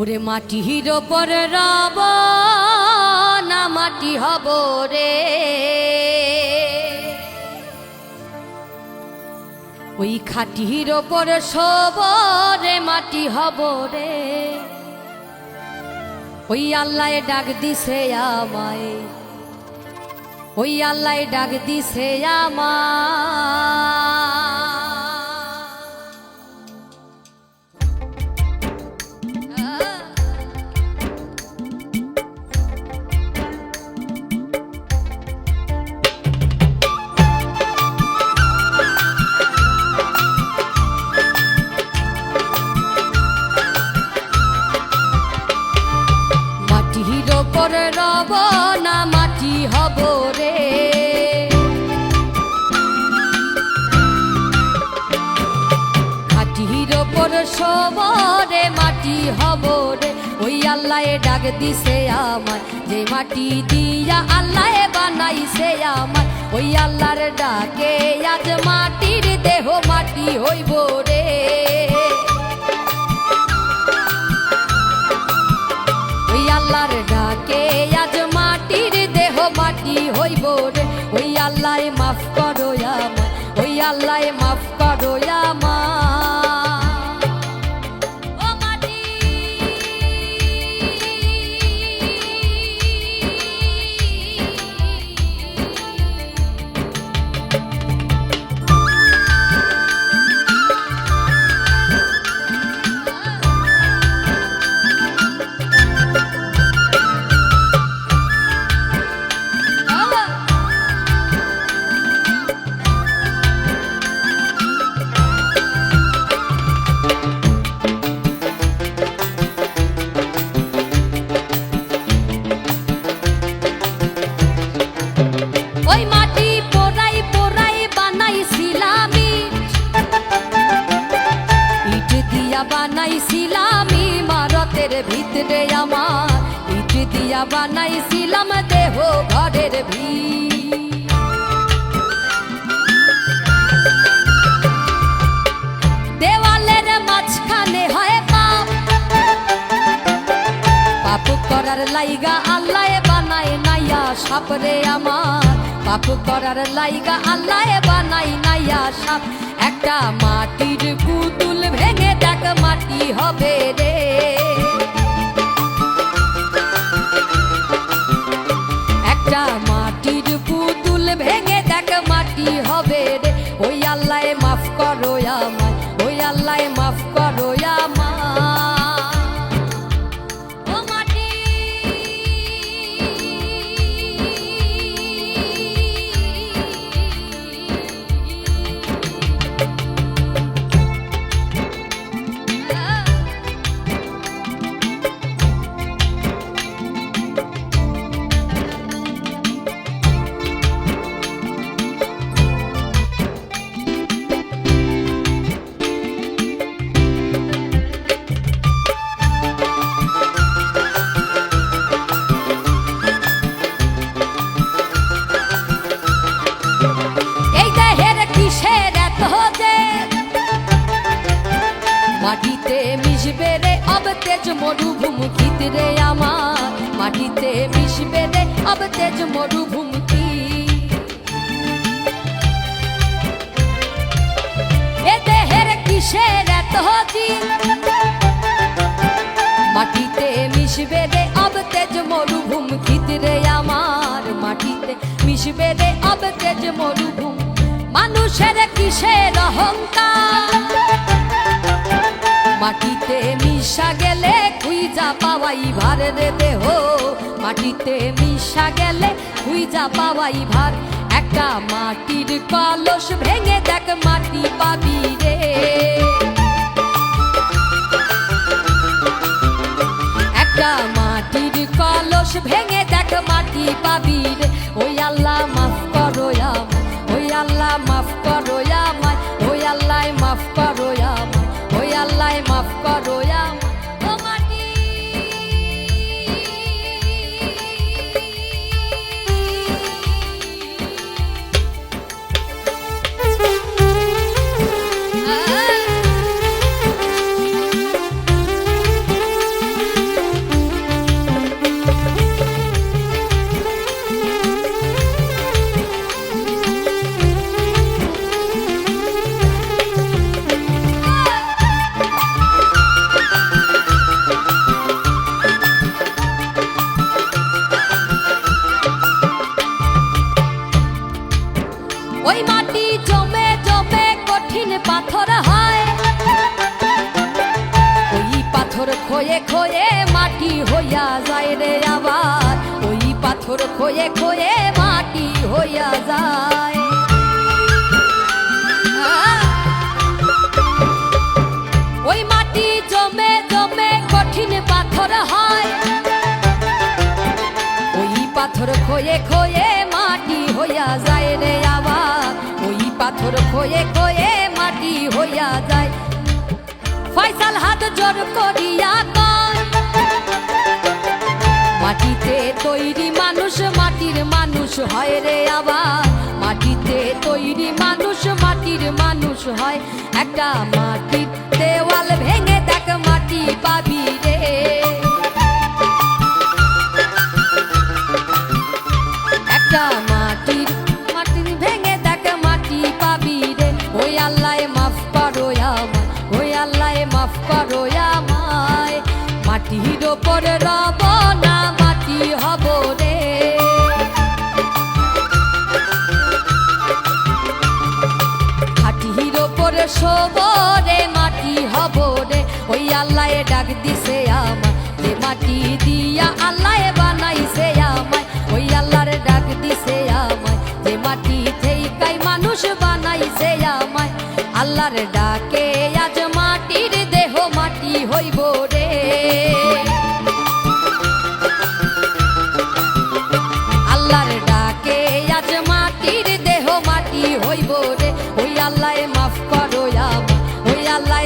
ওরে মাটির ওপর রব না মাটি হব রে, ওই খাটির ওপর শোব রে মাটি হব রে। ওই আল্লাহ ডাক দিছে আমায়, ওই আল্লাহ ডাক দিছে আমায়। রব না মাটি হব রে, খাটির ওপর শোব রে মাটি হব রে। ওই আল্লাহ ডাক দিছে আমায়, যে মাটি দিয়া আল্লাহ বানাইছে আমায়। ওই আল্লাহর ডাকে আজ মাটির দেহ মাটি হইব রে। ওই আল্লাহর ডাকে আজ মাটির দেহ মাটি হইব রে। ওই আল্লাহ মাফ করো আমায়, ওই আল্লাহ মাফ করো আমায়। ও মাটি ওই মাটি পোড়াই পোড়াই বানাইছিলাম ইট দিয়া বানাইছিলাম ইমারতের ভিতরে আমার, ইট দিয়া বানাইছিলাম দেহ ঘরের দেওয়ালের মাঝখানে হয় পাপ, পাপ করার লাইগা আল্লাহ বানায় নাইয়া সাপরে আমার, পাপ করার লাইগা আল্লাহ বানাই নাইয়া সাপ। একটা মাটির পুতুল ভেঙে দেখ মাটি হবে রে, একটা মাটির পুতুল ভেঙে দেখ মাটি হবে রে। ওই আল্লাহ মাফ করো আমায়, ওই আল্লাহ মাফ করো আমায়। মাটিতে মিশবে রে অব তেজ মরুভূমিতে রে আমার, মাটিতে মিশবে রে অব তেজ মরুভূমিতে। এ দেহের কিসের এত দিন, মাটিতে মিশবে রে অব তেজ মরুভূমিতে রে আমার, মাটিতে মিশবে রে অব তেজ মরুভূমি। মানুষের কিসের অহংকার, মাটিতে মিশা গেলে খুঁজা পাওয়াই ভার রে দেহ, মাটিতে মিশা গেলে খুঁজা পাওয়াই ভার। একটা মাটির কলস ভেঙে দেখ মাটি পাবি রে, একটা মাটির কলস ভেঙে দেখ মাটি পাবি রে। ওই আল্লাহ মাফ করো আমায়, ওই আল্লাহ মাফ করো আমায়, ওই আল্লাহ মাফ করো আমায়, ওই আল্লাহ মাফ করো আমায়। ও মাটি খয়ে খয়ে মাটি হইয়া যায় রে আবার, ওই পাথর খয়ে খয়ে মাটি হইয়া যায়। ওই মাটি জমে জমে কঠিন পাথর হয়, ওই পাথর খয়ে খয়ে মাটি হইয়া যায় রে আবার, ওই পাথর খয়ে খয়ে মাটি হইয়া যায়। ফয়সাল হাত জোর করিয়া কয়, মাটিতে তৈরি মানুষ মাটির মানুষ হয় রে আবার, মাটিতে তৈরি মানুষ মাটির মানুষ হয়। একটা মাটির দেওয়াল ভেঙে দেখ মাটি পাবি রে, একটা মাটির মাটির ভেঙে দেখ মাটি পাবি রে। ওই আল্লাহ মাফ করো আমায়, ওই আল্লাহ মাফ করো আমায়, মাটির ওপর রব না মাটি হব রে। মাটির ওপর শোব রে মাটি হব রে। ওই আল্লাহ ডাক দিছে আমায়, যে মাটি দিয়া আল্লাহ বানাইছে আমায়, ওই আল্লাহর ডাক দিছে আমায়, যে মাটি থেইকাই মানুষ বানাইছে আমায়। আল্লাহর ডাকে আজ মাটির দেহ মাটি হইব রে, আল্লাহর ডাকে আজ মাটির দেহ মাটি হইব রে। ওই আল্লাহ মাফ করো আমায়, ওই আল্লাহ